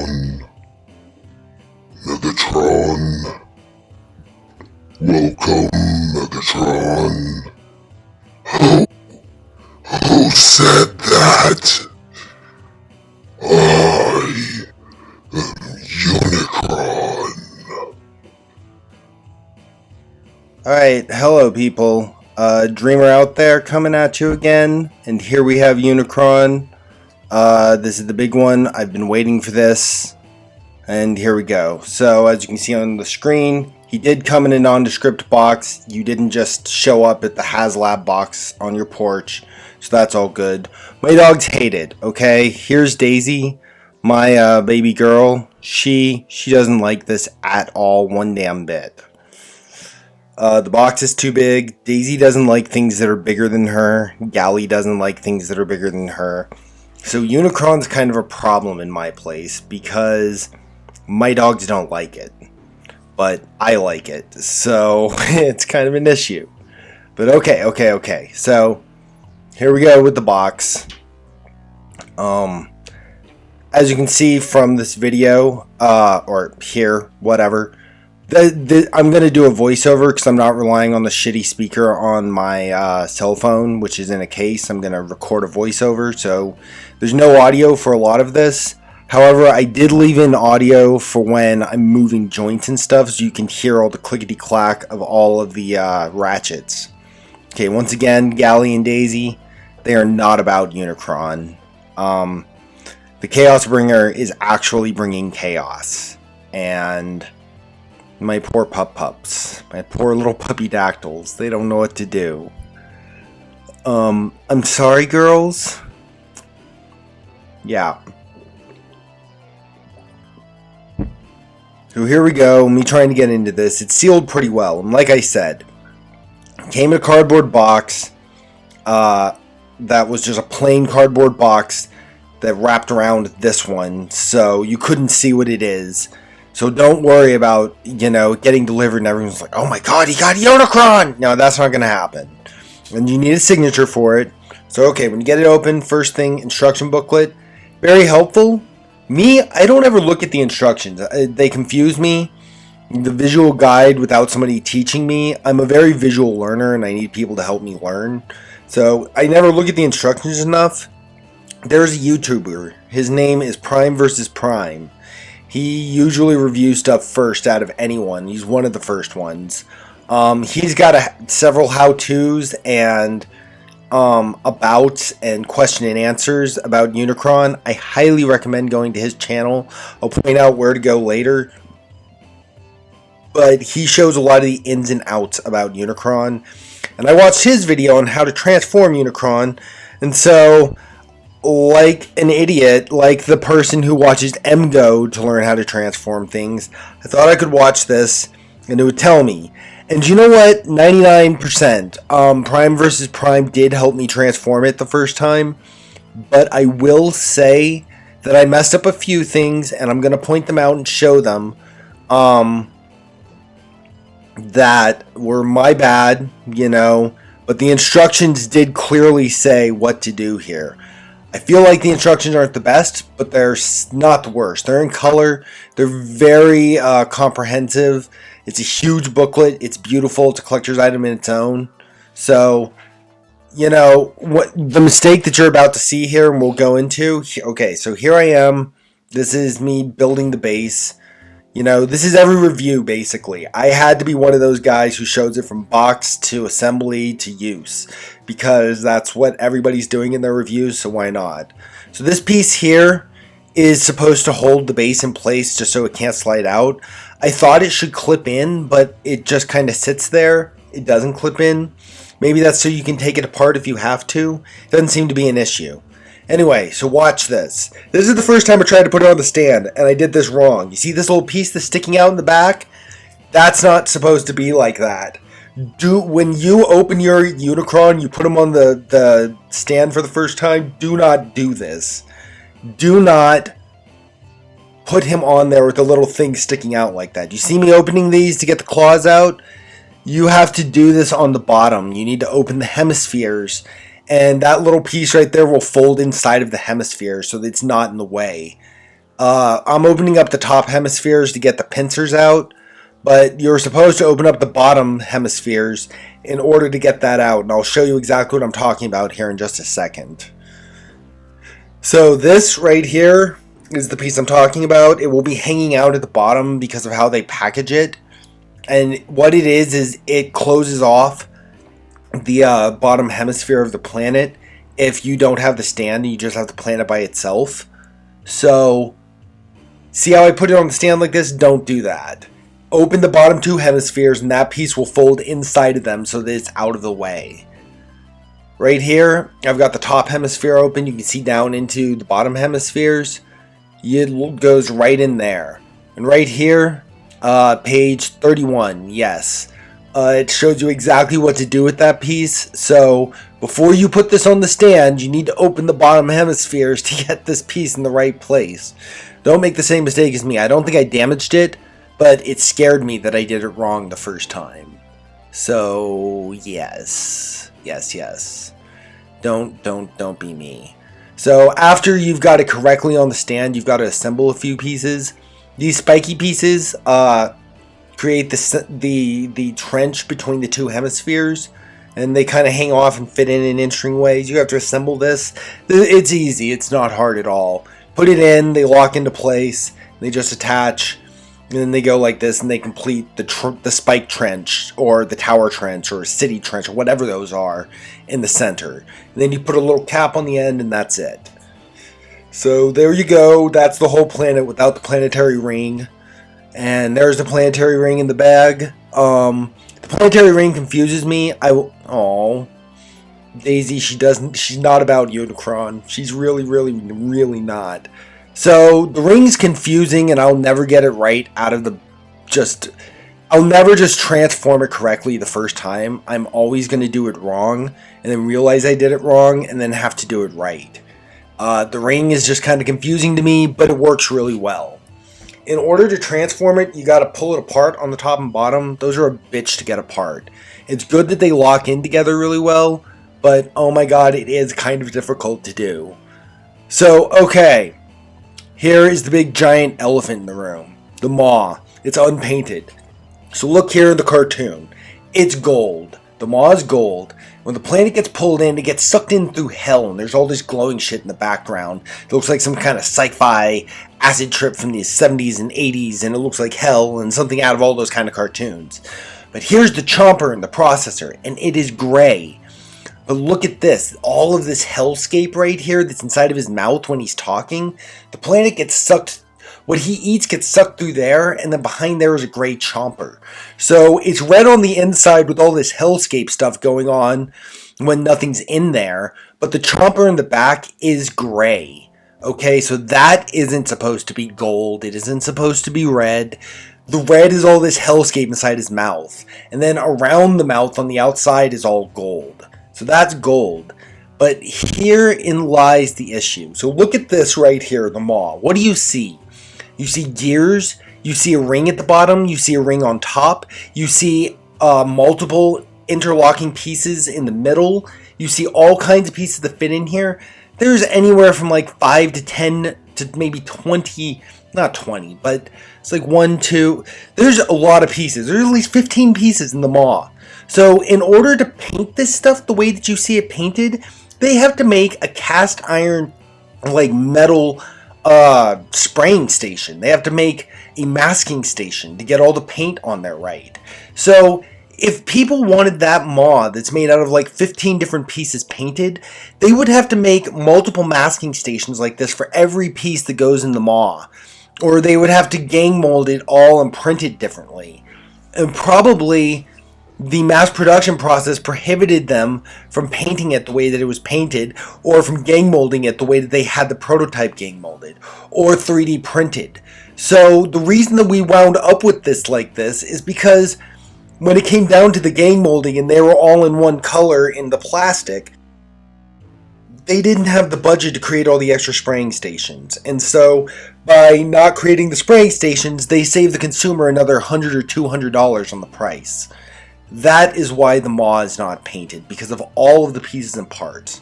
Megatron. Megatron. Welcome, Megatron. Who said that? I am Unicron. Alright, hello people. Dreamer out there coming at you again, and here we have Unicron. This is the big one. I've been waiting for this, and here we go. So as you can see on the screen, he did come in a nondescript box. You didn't just show up at the Haslab box on your porch, so that's all good. My dogs hate it, okay? Here's Daisy, my baby girl. She doesn't like this at all, one damn bit. The box is too big. Daisy doesn't like things that are bigger than her. Gally doesn't like things that are bigger than her. So Unicron's kind of a problem in my place because my dogs don't like it. But I like it. So it's kind of an issue. But okay. So here we go with the box. As you can see from this video, or here, whatever. I'm going to do a voiceover because I'm not relying on the shitty speaker on my cell phone, which is in a case. I'm going to record a voiceover, so there's no audio for a lot of this. However, I did leave in audio for when I'm moving joints and stuff, so you can hear all the clickety-clack of all of the ratchets. Okay, once again, Gally and Daisy, they are not about Unicron. The Chaos Bringer is actually bringing chaos, and my poor pups, my poor little puppy dactyls, they don't know what to do. I'm sorry, girls. Yeah. So here we go, me trying to get into this. It's sealed pretty well, and like I said, it came in a cardboard box that was just a plain cardboard box that wrapped around this one, so you couldn't see what it is. So don't worry about, getting delivered and everyone's like, oh my god, he got Unicron! No, that's not going to happen. And you need a signature for it. So okay, when you get it open, first thing, instruction booklet. Very helpful. Me, I don't ever look at the instructions. They confuse me. The visual guide without somebody teaching me. I'm a very visual learner and I need people to help me learn. So I never look at the instructions enough. There's a YouTuber. His name is Prime vs. Prime. He usually reviews stuff first out of anyone. He's one of the first ones. He's got several how-tos and abouts and question and answers about Unicron. I highly recommend going to his channel. I'll point out where to go later. But he shows a lot of the ins and outs about Unicron. And I watched his video on how to transform Unicron. And so, like an idiot, like the person who watches MGO to learn how to transform things, I thought I could watch this and it would tell me. And you know what? 99%. Prime vs. Prime did help me transform it the first time. But I will say that I messed up a few things and I'm going to point them out and show them that were my bad, But the instructions did clearly say what to do here. I feel like the instructions aren't the best, but they're not the worst. They're in color. They're very comprehensive. It's a huge booklet. It's beautiful. It's a collector's item in its own. So, what the mistake that you're about to see here, and we'll go into. Okay, so here I am. This is me building the base. This is every review, basically. I had to be one of those guys who shows it from box to assembly to use, because that's what everybody's doing in their reviews, so why not? So this piece here is supposed to hold the base in place just so it can't slide out. I thought it should clip in, but it just kind of sits there. It doesn't clip in. Maybe that's so you can take it apart if you have to. It doesn't seem to be an issue. Anyway, so watch this. This is the first time I tried to put it on the stand, and I did this wrong. You see this little piece that's sticking out in the back? That's not supposed to be like that. When you open your Unicron, you put them on the stand for the first time, do not do this. Do not put him on there with the little thing sticking out like that. You see me opening these to get the claws out? You have to do this on the bottom. You need to open the hemispheres. And that little piece right there will fold inside of the hemisphere so that it's not in the way. I'm opening up the top hemispheres to get the pincers out, but you're supposed to open up the bottom hemispheres in order to get that out, and I'll show you exactly what I'm talking about here in just a second. So this right here is the piece I'm talking about. It will be hanging out at the bottom because of how they package it, and what it is it closes off the bottom hemisphere of the planet if you don't have the stand and you just have the planet by itself. So see how I put it on the stand like this? Don't do that. Open the bottom two hemispheres and that piece will fold inside of them so that it's out of the way. Right here, I've got the top hemisphere open. You can see down into the bottom hemispheres. It goes right in there. And right here, page 31, yes. It shows you exactly what to do with that piece. So before you put this on the stand, you need to open the bottom hemispheres to get this piece in the right place. Don't make the same mistake as me. I don't think I damaged it, but it scared me that I did it wrong the first time. So yes. Don't be me. So after you've got it correctly on the stand, you've got to assemble a few pieces. These spiky pieces create the trench between the two hemispheres, and they kind of hang off and fit in interesting ways. You have to assemble this. It's easy. It's not hard at all. Put it in. They lock into place. They just attach. And then they go like this, and they complete the spike trench, or the tower trench, or city trench, or whatever those are, in the center. And then you put a little cap on the end, and that's it. So there you go. That's the whole planet without the planetary ring. And there's the planetary ring in the bag. The planetary ring confuses me. Oh, Daisy, she's not about Unicron. She's really not. So the ring's confusing, and I'll never get it right out of I'll never just transform it correctly the first time. I'm always going to do it wrong, and then realize I did it wrong, and then have to do it right. The ring is just kind of confusing to me, but it works really well. In order to transform it, you got to pull it apart on the top and bottom. Those are a bitch to get apart. It's good that they lock in together really well, but oh my god, it is kind of difficult to do. So, okay. Here is the big giant elephant in the room. The maw. It's unpainted. So look here in the cartoon. It's gold. The maw is gold. When the planet gets pulled in, it gets sucked in through hell, and there's all this glowing shit in the background. It looks like some kind of sci-fi acid trip from the 70s and 80s, and it looks like hell and something out of all those kind of cartoons. But here's the chomper and the processor, and it is gray. But look at this, all of this hellscape right here that's inside of his mouth when he's talking. The planet gets sucked, what he eats gets sucked through there, and then behind there is a gray chomper. So it's red on the inside with all this hellscape stuff going on when nothing's in there, but the chomper in the back is gray. Okay, so that isn't supposed to be gold, it isn't supposed to be red. The red is all this hellscape inside his mouth, and then around the mouth on the outside is all gold. So that's gold. But herein lies the issue. So look at this right here, the maw. What do you see? You see gears, you see a ring at the bottom, you see a ring on top, you see multiple interlocking pieces in the middle, you see all kinds of pieces that fit in here. There's anywhere from like 5 to 10 to maybe 20, not 20, but it's like 1, 2. There's a lot of pieces. There's at least 15 pieces in the maw. So in order to paint this stuff the way that you see it painted, they have to make a cast iron, like metal spraying station. They have to make a masking station to get all the paint on there right. So if people wanted that maw that's made out of like 15 different pieces painted, they would have to make multiple masking stations like this for every piece that goes in the maw. Or they would have to gang mold it all and print it differently. And probably the mass production process prohibited them from painting it the way that it was painted, or from gang molding it the way that they had the prototype gang molded, or 3D printed. So the reason that we wound up with this like this is because when it came down to the gang molding and they were all in one color in the plastic, they didn't have the budget to create all the extra spraying stations. And so by not creating the spraying stations, they saved the consumer another $100 or $200 on the price. That is why the maw is not painted, because of all of the pieces and parts.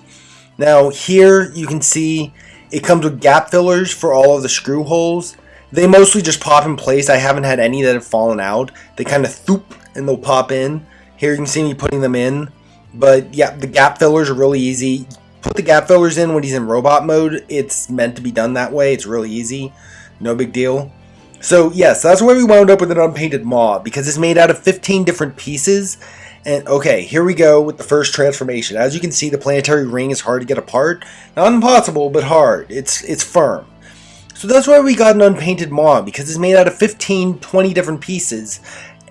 Now here you can see It comes with gap fillers for all of the screw holes. They mostly just pop in place. I haven't had any that have fallen out. They kind of thoop and they'll pop in. Here you can see me putting them in. But yeah, the gap fillers are really easy. Put the gap fillers in when he's in robot mode. It's meant to be done that way. It's really easy. No big deal. So yes, that's why we wound up with an unpainted maw, because it's made out of 15 different pieces. And okay, here we go with the first transformation. As you can see, the planetary ring is hard to get apart. Not impossible, but hard. It's firm. So that's why we got an unpainted maw, because it's made out of 15, 20 different pieces.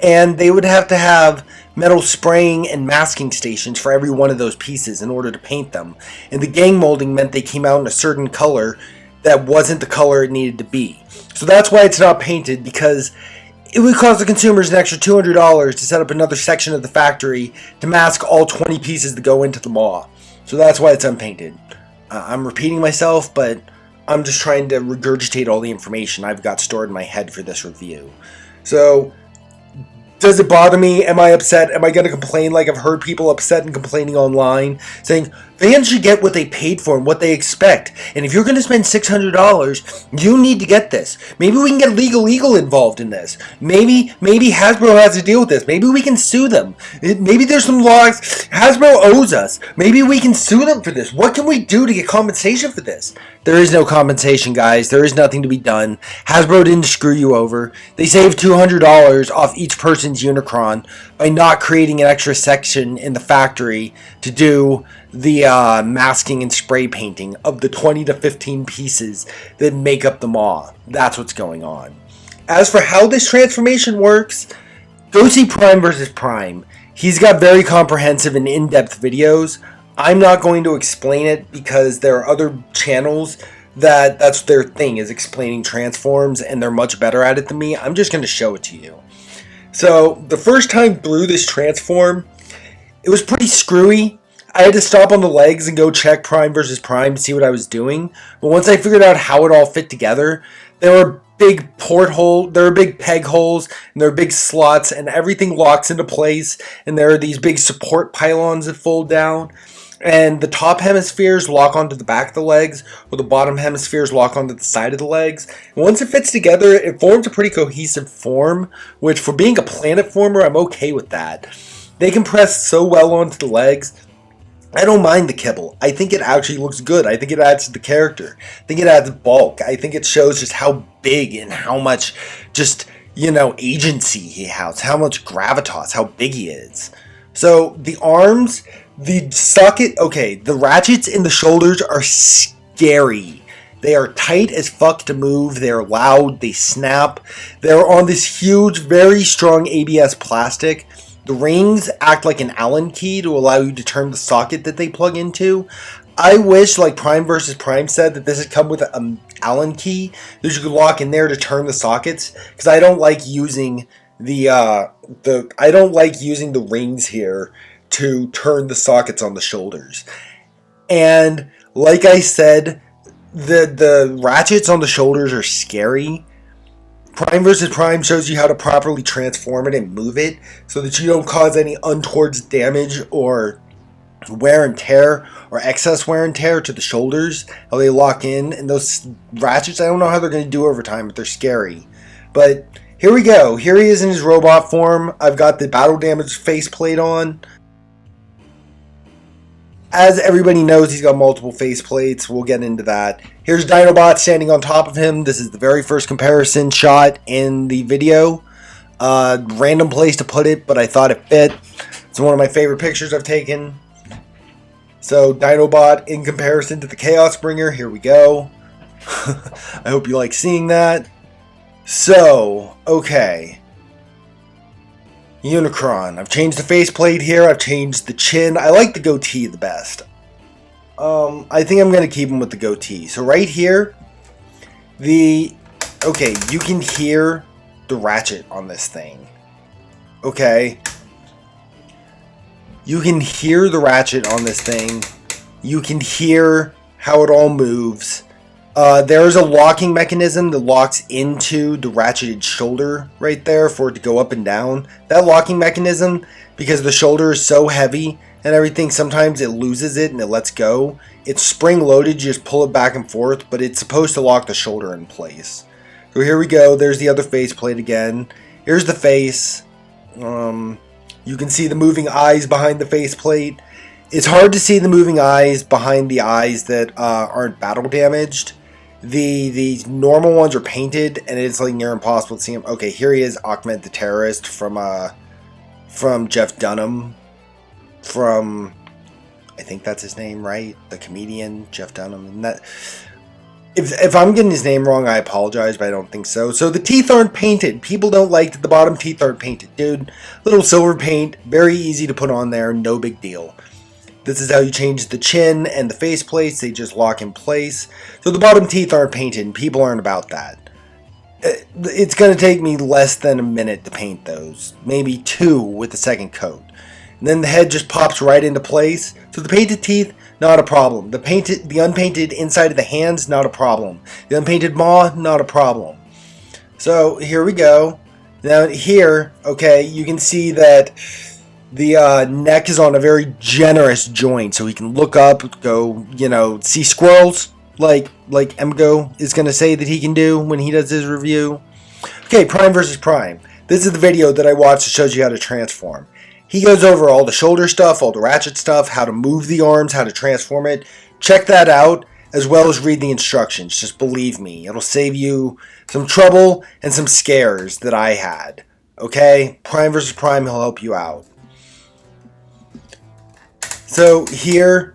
And they would have to have metal spraying and masking stations for every one of those pieces in order to paint them. And the gang molding meant they came out in a certain color that wasn't the color it needed to be. So that's why it's not painted, because it would cost the consumers an extra $200 to set up another section of the factory to mask all 20 pieces that go into the maw. So that's why it's unpainted. I'm repeating myself, but I'm just trying to regurgitate all the information I've got stored in my head for this review. So, does it bother me? Am I upset? Am I going to complain like I've heard people upset and complaining online? Saying, fans should get what they paid for and what they expect. And if you're going to spend $600, you need to get this. Maybe we can get Legal Eagle involved in this. Maybe Hasbro has to deal with this. Maybe we can sue them. Maybe there's some laws Hasbro owes us. Maybe we can sue them for this. What can we do to get compensation for this? There is no compensation, guys. There is nothing to be done. Hasbro didn't screw you over. They saved $200 off each person's Unicron by not creating an extra section in the factory to do the masking and spray painting of the 20 to 15 pieces that make up the maw. That's what's going on. As for how this transformation works, go see Prime vs. Prime. He's got very comprehensive and in-depth videos. I'm not going to explain it because there are other channels that's their thing, is explaining transforms, and they're much better at it than me. I'm just going to show it to you. So, the first time through this transform, it was pretty screwy. I had to stop on the legs and go check Prime vs. Prime to see what I was doing. But once I figured out how it all fit together, there were big there were big peg holes, and there were big slots, and everything locks into place, and there are these big support pylons that fold down. And the top hemispheres lock onto the back of the legs, or the bottom hemispheres lock onto the side of the legs. And once it fits together, it forms a pretty cohesive form, which for being a planet former, I'm okay with that. They compress so well onto the legs. I don't mind the kibble. I think it actually looks good. I think it adds to the character. I think it adds bulk. I think it shows just how big and how much just, agency he has, how much gravitas, how big he is. So the arms, the socket, okay, the ratchets in the shoulders are scary. They are tight as fuck to move. They're loud. They snap. They're on this huge, very strong ABS plastic. The rings act like an Allen key to allow you to turn the socket that they plug into. I wish, like Prime vs. Prime said, that this had come with an Allen key that you could lock in there to turn the sockets, because I don't like using the rings here to turn the sockets on the shoulders. And like I said, the ratchets on the shoulders are scary. Prime vs. Prime shows you how to properly transform it and move it so that you don't cause any untoward damage or wear and tear or excess wear and tear to the shoulders, how they lock in. And those ratchets, I don't know how they're going to do over time, but they're scary. But here we go. Here he is in his robot form. I've got the battle damage faceplate on. As everybody knows, he's got multiple faceplates. We'll get into that. Here's Dinobot standing on top of him. This is the very first comparison shot in the video. Random place to put it, but I thought it fit. It's one of my favorite pictures I've taken. So, Dinobot in comparison to the Chaos Bringer. Here we go. I hope you like seeing that. So, okay. Unicron. I've changed the faceplate here. I've changed the chin. I like the goatee the best. I think I'm going to keep him with the goatee. So right here, okay, you can hear the ratchet on this thing. Okay. You can hear the ratchet on this thing. You can hear how it all moves. There is a locking mechanism that locks into the ratcheted shoulder right there for it to go up and down. That locking mechanism, because the shoulder is so heavy, and everything, sometimes it loses it and it lets go. It's spring loaded, you just pull it back and forth, but it's supposed to lock the shoulder in place. So here we go, there's the other faceplate again. Here's the face. You can see the moving eyes behind the faceplate. It's hard to see the moving eyes behind the eyes that aren't battle damaged. The normal ones are painted, and it's like near impossible to see him. Okay, here he is, Ahmed the terrorist from Jeff Dunham, from, I think that's his name, right? The comedian Jeff Dunham. And that, if I'm getting his name wrong, I apologize, but I don't think so. So the teeth aren't painted. People don't like that the bottom teeth aren't painted, dude. Little silver paint, very easy to put on there, no big deal. This is how you change the chin and the face plates. They just lock in place. So the bottom teeth aren't painted, and people aren't about that. It's going to take me less than a minute to paint those. Maybe 2 with the second coat. And then the head just pops right into place. So the painted teeth, not a problem. The unpainted inside of the hands, not a problem. The unpainted maw, not a problem. So here we go. Now here, okay, you can see that the neck is on a very generous joint, so he can look up, go, see squirrels, like Emgo is going to say that he can do when he does his review. Okay, Prime versus Prime. This is the video that I watched that shows you how to transform. He goes over all the shoulder stuff, all the ratchet stuff, how to move the arms, how to transform it. Check that out, as well as read the instructions. Just believe me, it'll save you some trouble and some scares that I had. Okay, Prime versus Prime, he'll help you out. So here,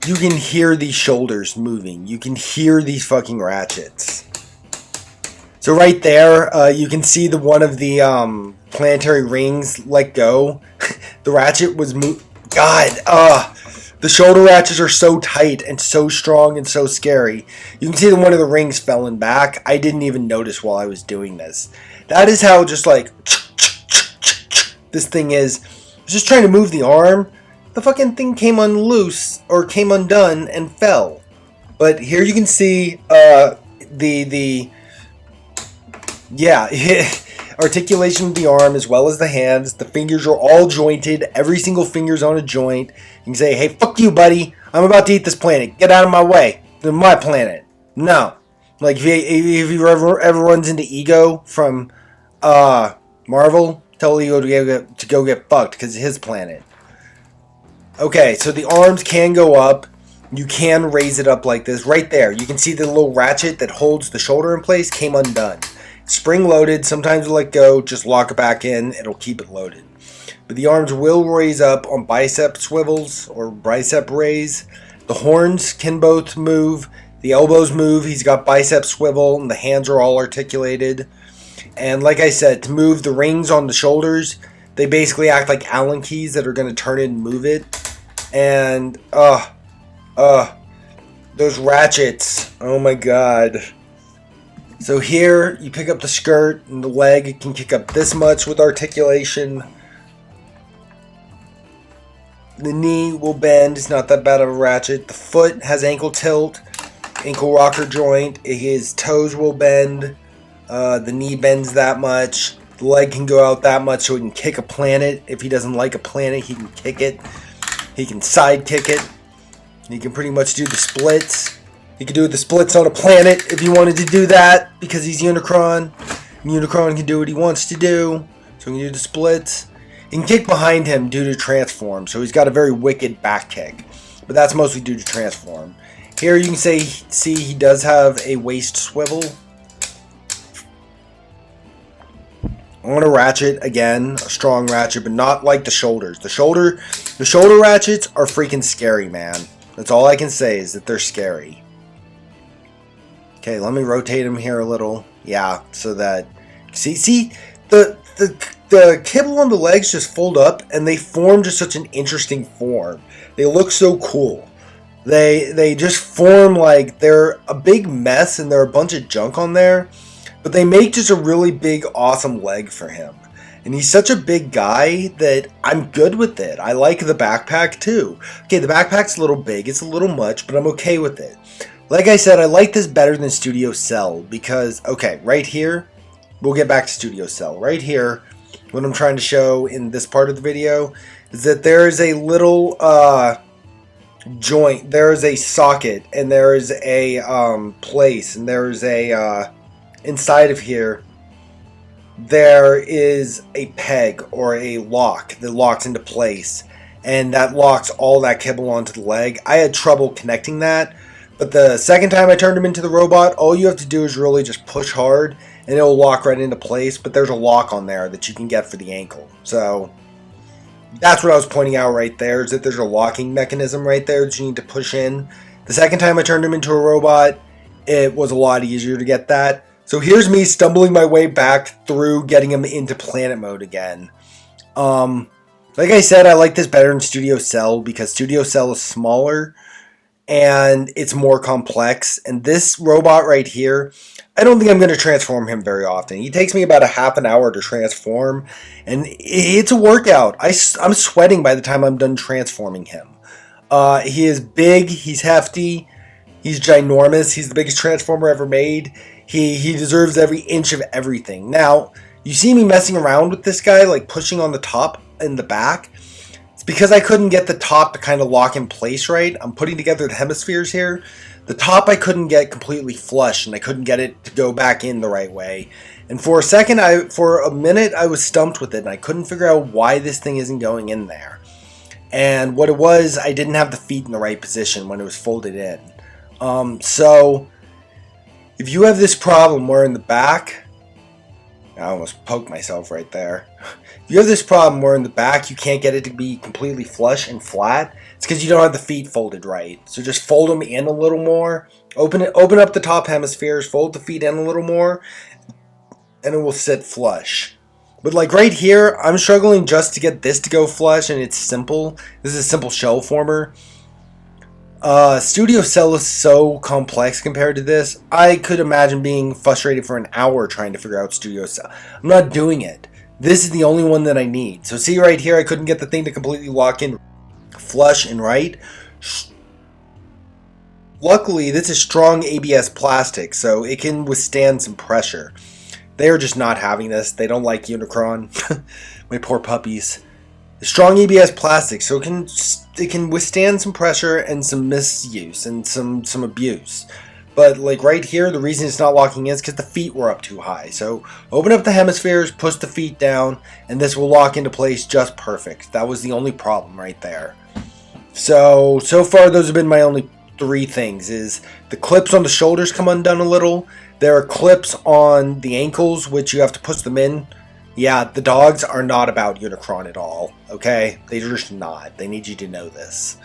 you can hear these shoulders moving. You can hear these fucking ratchets. So right there, you can see the one of the planetary rings let go. The ratchet was God, the shoulder ratchets are so tight and so strong and so scary. You can see that one of the rings fell in back. I didn't even notice while I was doing this. That is how just like this thing is. I was just trying to move the arm. The fucking thing came unloose or came undone and fell. But here you can see articulation of the arm as well as the hands. The fingers are all jointed. Every single finger's on a joint. You can say, hey, fuck you, buddy. I'm about to eat this planet. Get out of my way. This is my planet. No. Like, if he ever runs into Ego from Marvel, tell Ego to go get fucked because it's his planet. Okay, so the arms can go up. You can raise it up like this. Right there, you can see the little ratchet that holds the shoulder in place came undone. Spring loaded, sometimes it'll let go, just lock it back in, it'll keep it loaded. But the arms will raise up on bicep swivels or bicep raise. The horns can both move. The elbows move. He's got bicep swivel, and the hands are all articulated. And like I said, to move the rings on the shoulders, they basically act like Allen keys that are going to turn it and move it. And, those ratchets, oh my god. So here, you pick up the skirt, and the leg can kick up this much with articulation. The knee will bend, it's not that bad of a ratchet. The foot has ankle tilt, ankle rocker joint. His toes will bend. The knee bends that much. The leg can go out that much so he can kick a planet. If he doesn't like a planet, he can kick it. He can side kick it. He can pretty much do the splits. He can do the splits on a planet if he wanted to do that because he's Unicron. Unicron can do what he wants to do. So he can do the splits. He can kick behind him due to transform. So he's got a very wicked back kick. But that's mostly due to transform. Here you can see he does have a waist swivel. On a ratchet, again, a strong ratchet, but not like the shoulders. The shoulder ratchets are freaking scary, man. That's all I can say is that they're scary. Okay, let me rotate him here a little. Yeah, so that see the kibble on the legs just fold up and they form just such an interesting form. They look so cool. They just form like they're a big mess and they're a bunch of junk on there. But they make just a really big, awesome leg for him. And he's such a big guy that I'm good with it. I like the backpack too. Okay, the backpack's a little big. It's a little much, but I'm okay with it. Like I said, I like this better than Studio Cell because, okay, right here, we'll get back to Studio Cell. Right here, what I'm trying to show in this part of the video is that there is a little joint, there is a socket, and there is a place, and there is a inside of here there is a peg or a lock that locks into place, and that locks all that kibble onto the leg. I had trouble connecting that, but the second time I turned him into the robot, all you have to do is really just push hard and it'll lock right into place. But there's a lock on there that you can get for the ankle. So that's what I was pointing out right there, is that there's a locking mechanism right there that you need to push in. The second time I turned him into a robot, it was a lot easier to get that. So here's me stumbling my way back through getting him into planet mode again. Like I said, I like this better in Studio Cell because Studio Cell is smaller and it's more complex. And this robot right here, I don't think I'm going to transform him very often. He takes me about a half an hour to transform, and it's a workout. I'm sweating by the time I'm done transforming him. He is big, he's hefty, he's ginormous, he's the biggest transformer ever made. He deserves every inch of everything. Now, you see me messing around with this guy, like pushing on the top and the back. It's because I couldn't get the top to kind of lock in place right. I'm putting together the hemispheres here. The top I couldn't get completely flush, and I couldn't get it to go back in the right way. And for a minute, I was stumped with it, and I couldn't figure out why this thing isn't going in there. And what it was, I didn't have the feet in the right position when it was folded in. So if you have this problem where in the back, I almost poked myself right there. If you have this problem where in the back you can't get it to be completely flush and flat, it's because you don't have the feet folded right. So just fold them in a little more. Open up the top hemispheres, fold the feet in a little more, and it will sit flush. But like right here, I'm struggling just to get this to go flush, and it's simple. This is a simple shell former. Studio Cell is so complex compared to this. I could imagine being frustrated for an hour trying to figure out Studio Cell. I'm not doing it. This is the only one that I need. So see right here, I couldn't get the thing to completely lock in flush and right. Luckily, this is strong ABS plastic, so it can withstand some pressure. They are just not having this. They don't like Unicron. My poor puppies. Strong ABS plastic, so it can withstand some pressure and some misuse and some abuse. But like right here, the reason it's not locking in is because the feet were up too high. So open up the hemispheres, push the feet down, and this will lock into place just perfect. That was the only problem right there. So far those have been my only three things. Is the clips on the shoulders come undone a little. There are clips on the ankles, which you have to push them in. Yeah, the dogs are not about Unicron at all, okay? They're just not. They need you to know this.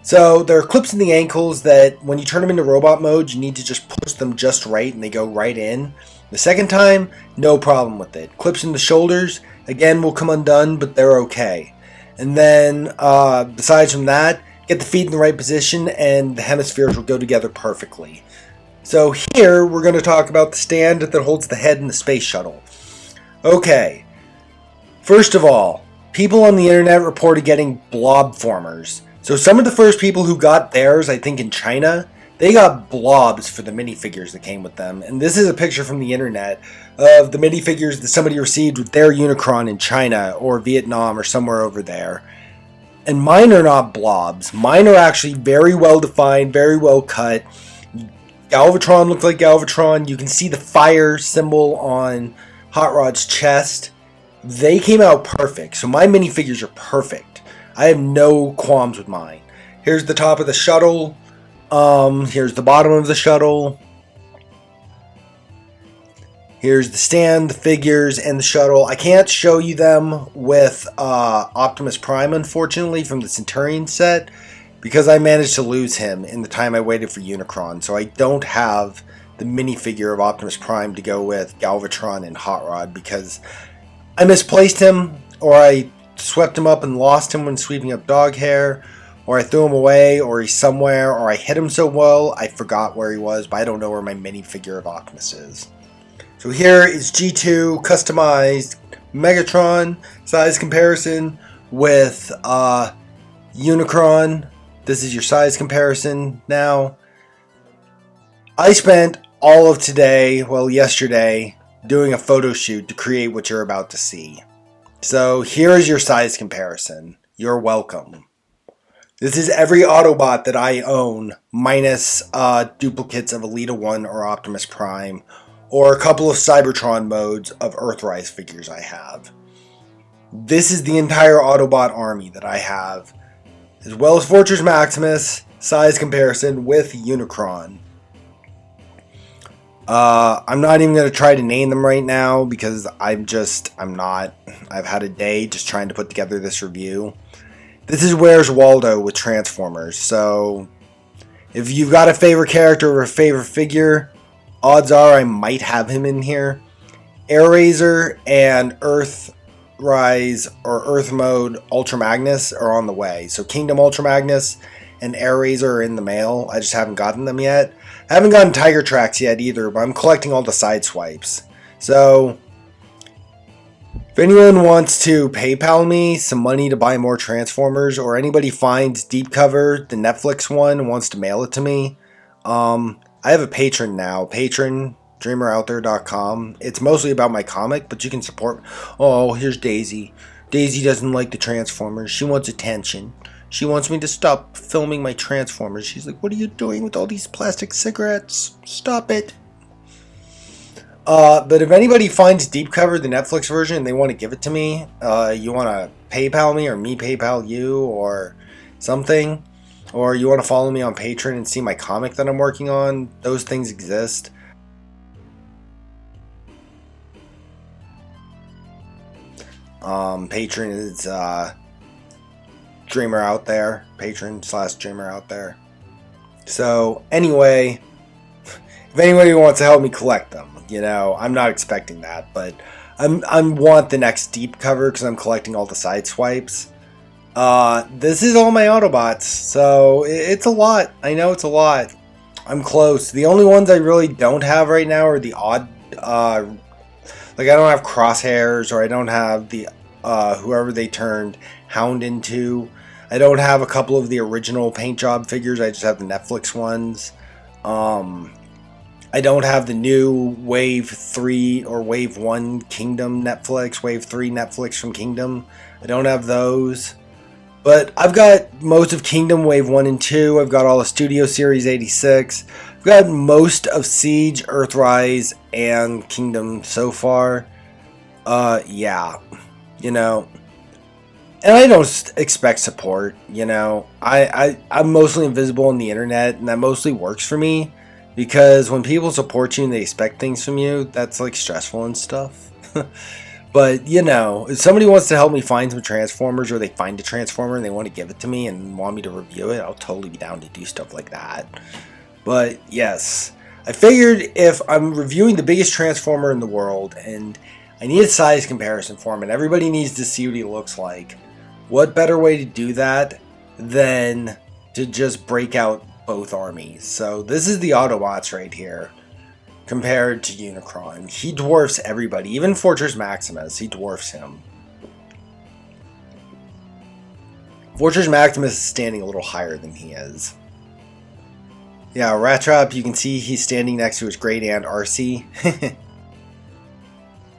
So there are clips in the ankles that when you turn them into robot mode, you need to just push them just right and they go right in. The second time, no problem with it. Clips in the shoulders, again, will come undone, but they're okay. And then, besides from that, get the feet in the right position and the hemispheres will go together perfectly. So here, we're going to talk about the stand that holds the head in the space shuttle. Okay, first of all, people on the internet reported getting blob formers. So some of the first people who got theirs, I think in China, they got blobs for the minifigures that came with them. And this is a picture from the internet of the minifigures that somebody received with their Unicron in China or Vietnam or somewhere over there. And mine are not blobs. Mine are actually very well defined, very well cut. Galvatron looked like Galvatron. You can see the fire symbol on Hot Rod's chest. They came out perfect. So my minifigures are perfect. I have no qualms with mine. Here's the top of the shuttle. Here's the bottom of the shuttle. Here's the stand, the figures, and the shuttle. I can't show you them with Optimus Prime, unfortunately, from the Centurion set, because I managed to lose him in the time I waited for Unicron. So I don't have the minifigure of Optimus Prime to go with Galvatron and Hot Rod because I misplaced him, or I swept him up and lost him when sweeping up dog hair, or I threw him away, or he's somewhere, or I hit him so well I forgot where he was, but I don't know where my minifigure of Optimus is. So here is G2 customized Megatron size comparison with Unicron. This is your size comparison now. I spent all of today, well yesterday, doing a photo shoot to create what you're about to see. So here is your size comparison. You're welcome. This is every Autobot that I own, minus duplicates of Elita 1 or Optimus Prime, or a couple of Cybertron modes of Earthrise figures I have. This is the entire Autobot army that I have, as well as Fortress Maximus, size comparison with Unicron. I'm not even going to try to name them right now because I'm not. I've had a day just trying to put together this review. This is Where's Waldo with Transformers. So if you've got a favorite character or a favorite figure, odds are I might have him in here. Airazor and Earthrise or Earth Mode Ultra Magnus are on the way. So Kingdom Ultra Magnus and Airazor are in the mail. I just haven't gotten them yet. I haven't gotten Tiger Tracks yet either, but I'm collecting all the side swipes. So if anyone wants to PayPal me some money to buy more Transformers, or anybody finds Deep Cover, the Netflix one, and wants to mail it to me, I have a Patreon now. Patreon, dreameroutthere.com. It's mostly about my comic, but you can support. Oh, here's Daisy. Daisy doesn't like the Transformers. She wants attention. She wants me to stop filming my Transformers. She's like, what are you doing with all these plastic cigarettes? Stop it. But if anybody finds Deep Cover, the Netflix version, and they want to give it to me, you want to PayPal me or me PayPal you or something, or you want to follow me on Patreon and see my comic that I'm working on, those things exist. Patreon is Dreamer Out There, Patreon/Dreamer Out There. So anyway, if anybody wants to help me collect them, you know, I'm not expecting that, but I want the next Deep Cover because I'm collecting all the side swipes. This is all my Autobots, so it's a lot. I know it's a lot. I'm close. The only ones I really don't have right now are the odd, like I don't have Crosshairs, or I don't have the whoever they turned Hound into. I don't have a couple of the original paint job figures. I just have the Netflix ones. I don't have the new Wave 3 or Wave 1 Kingdom Netflix, Wave 3 Netflix from Kingdom. I don't have those. But I've got most of Kingdom Wave 1 and 2. I've got all the Studio Series 86. I've got most of Siege, Earthrise, and Kingdom so far. Yeah. You know. And I don't expect support, you know. I'm mostly invisible on the internet, and that mostly works for me. Because when people support you and they expect things from you, that's like stressful and stuff. But, you know, if somebody wants to help me find some Transformers, or they find a Transformer and they want to give it to me and want me to review it, I'll totally be down to do stuff like that. But, yes, I figured if I'm reviewing the biggest Transformer in the world and I need a size comparison for him and everybody needs to see what he looks like, what better way to do that than to just break out both armies? So this is the Autobots right here compared to Unicron. He dwarfs everybody, even Fortress Maximus, he dwarfs him. Fortress Maximus is standing a little higher than he is. Yeah, Rat Trap, you can see he's standing next to his great aunt RC.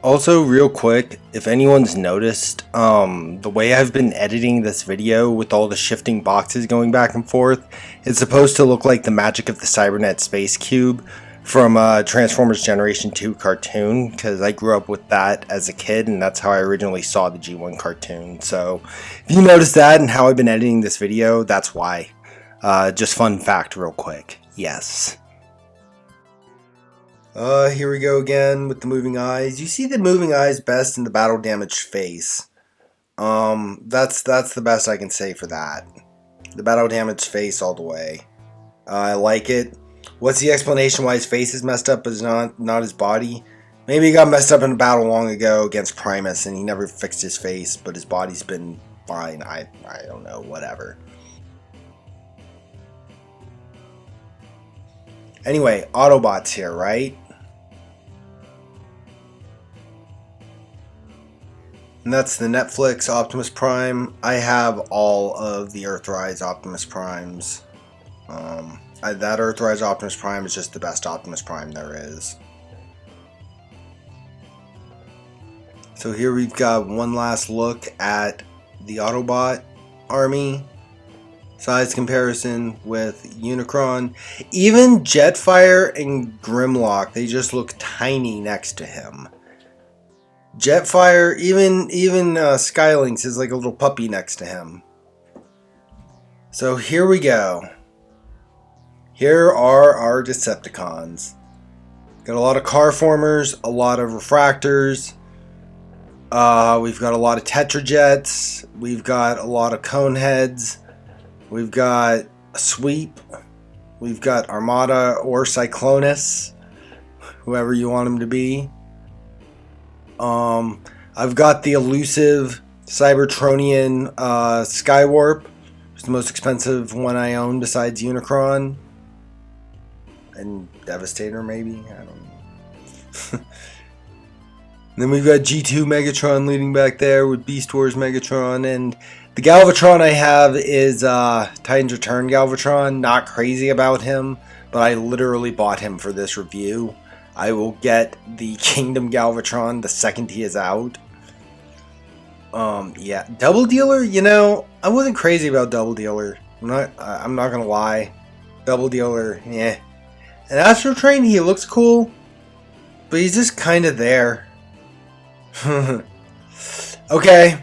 Also, real quick, if anyone's noticed, the way I've been editing this video with all the shifting boxes going back and forth, it's supposed to look like the Magic of the Cybernet Space Cube from Transformers Generation 2 cartoon, because I grew up with that as a kid, and that's how I originally saw the G1 cartoon. So, if you noticed that and how I've been editing this video, that's why. Just fun fact real quick. Yes. Here we go again with the moving eyes. You see the moving eyes best in the battle damaged face. That's the best I can say for that. The battle damaged face all the way. I like it. What's the explanation why his face is messed up but not his body? Maybe he got messed up in a battle long ago against Primus and he never fixed his face, but his body's been fine. I don't know, whatever. Anyway, Autobots here, right? And that's the Netflix Optimus Prime. I have all of the Earthrise Optimus Primes. That Earthrise Optimus Prime is just the best Optimus Prime there is. So here we've got one last look at the Autobot army. Size comparison with Unicron. Even Jetfire and Grimlock, they just look tiny next to him. Jetfire, even Skylynx is like a little puppy next to him. So here we go. Here are our Decepticons. Got a lot of car formers, a lot of refractors. We've got a lot of Tetrajets. We've got a lot of Coneheads. We've got a Sweep. We've got Armada or Cyclonus, whoever you want him to be. I've got the elusive Cybertronian Skywarp. It's the most expensive one I own besides Unicron. And Devastator, maybe? I don't know. Then we've got G2 Megatron leading back there with Beast Wars Megatron. And the Galvatron I have is Titan's Return Galvatron. Not crazy about him, but I literally bought him for this review. I will get the Kingdom Galvatron the second he is out. Yeah, Double Dealer, you know, I wasn't crazy about Double Dealer. I'm not gonna lie. Double Dealer, yeah. And Astro Train, he looks cool, but he's just kind of there. Okay.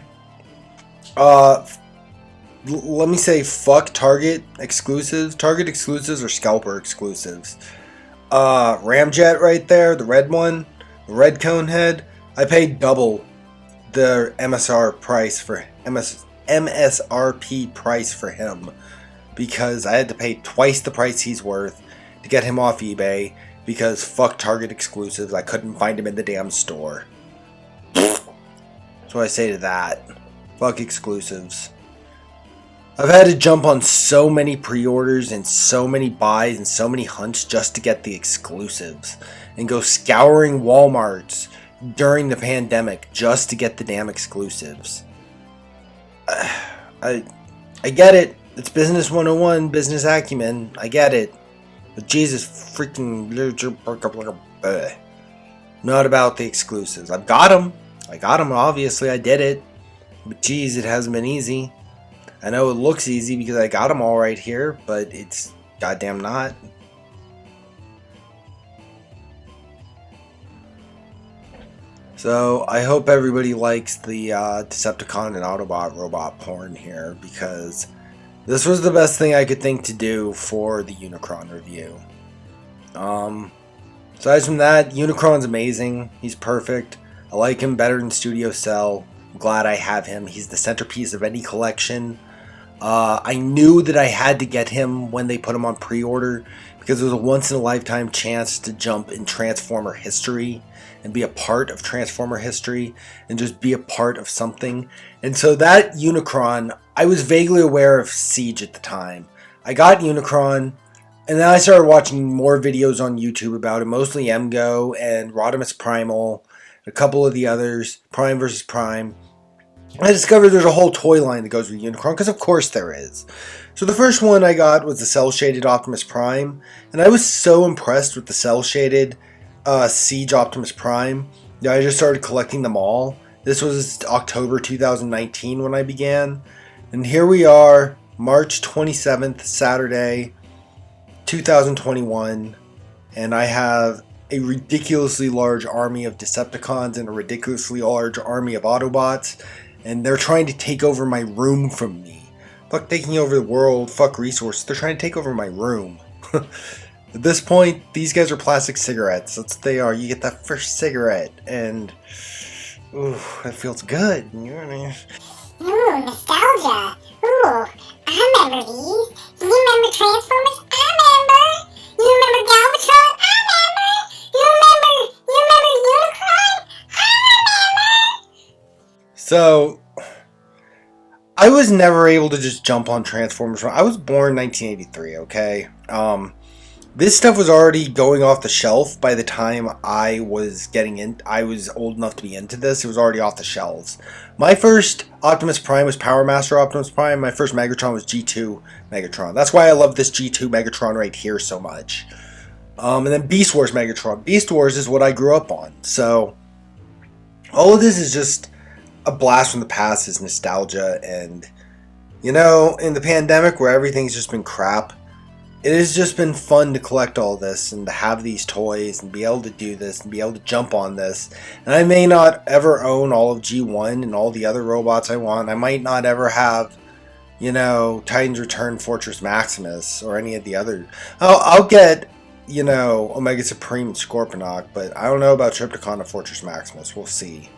Let me say fuck Target exclusives. Target exclusives or Scalper exclusives. Ramjet right there, the red one, the red cone head. I paid double the MSRP price for him because I had to pay twice the price he's worth to get him off eBay because fuck Target exclusives. I couldn't find him in the damn store. That's what I say to that. Fuck exclusives. I've had to jump on so many pre-orders and so many buys and so many hunts just to get the exclusives. And go scouring Walmarts during the pandemic just to get the damn exclusives. I get it. It's business 101, business acumen. I get it. But Jesus freaking... Not about the exclusives. I've got them. I got them, obviously. I did it. But geez, it hasn't been easy. I know it looks easy because I got them all right here, but it's goddamn not. So I hope everybody likes the Decepticon and Autobot robot porn here because this was the best thing I could think to do for the Unicron review. Aside from that, Unicron's amazing. He's perfect. I like him better than Studio Cell. I'm glad I have him. He's the centerpiece of any collection. I knew that I had to get him when they put him on pre-order because it was a once-in-a-lifetime chance to jump in Transformer history and be a part of Transformer history and just be a part of something. And so that Unicron, I was vaguely aware of Siege at the time. I got Unicron, and then I started watching more videos on YouTube about it, mostly MGO and Rodimus Primal, a couple of the others, Prime vs. Prime. I discovered there's a whole toy line that goes with Unicron, because of course there is. So the first one I got was the cel-shaded Optimus Prime, and I was so impressed with the cel-shaded Siege Optimus Prime that I just started collecting them all. This was October 2019 when I began, and here we are, March 27th, Saturday, 2021, and I have a ridiculously large army of Decepticons and a ridiculously large army of Autobots, and they're trying to take over my room from me. Fuck taking over the world, fuck resources, they're trying to take over my room. At this point, these guys are plastic cigarettes. That's what they are. You get that first cigarette, and ooh, that feels good. You know what I mean? Ooh, nostalgia. Ooh, I remember these. Do you remember Transformers? I remember. You remember Galvatron? I remember. You remember Unicron? I remember. So, I was never able to just jump on Transformers. I was born 1983, okay? This stuff was already going off the shelf by the time I was old enough to be into this. It was already off the shelves. My first Optimus Prime was Power Master Optimus Prime. My first Megatron was G2 Megatron. That's why I love this G2 Megatron right here so much. And then Beast Wars Megatron. Beast Wars is what I grew up on. So, all of this is just a blast from the past, is nostalgia. And, you know, in the pandemic where everything's just been crap, it has just been fun to collect all this and to have these toys and be able to do this and be able to jump on this. And I may not ever own all of G1 and all the other robots I want. I might not ever have, you know, Titan's Return, Fortress Maximus, or any of the other. I'll get, you know, Omega Supreme and Scorponok, but I don't know about Trypticon or Fortress Maximus. We'll see.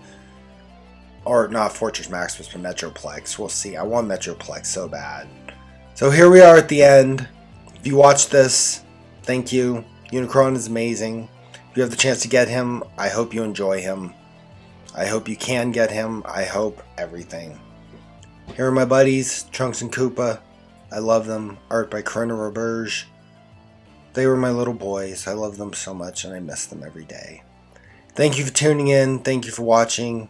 Or not Fortress Maximus, but Metroplex. We'll see. I want Metroplex so bad. So here we are at the end. If you watched this, thank you. Unicron is amazing. If you have the chance to get him, I hope you enjoy him. I hope you can get him. I hope everything. Here are my buddies, Trunks and Koopa. I love them. Art by Corona Roberge. They were my little boys. I love them so much and I miss them every day. Thank you for tuning in. Thank you for watching.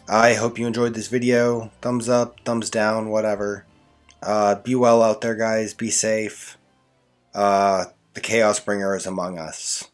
I hope you enjoyed this video. Thumbs up, thumbs down, whatever. Be well out there, guys. Be safe. The Chaos Bringer is among us.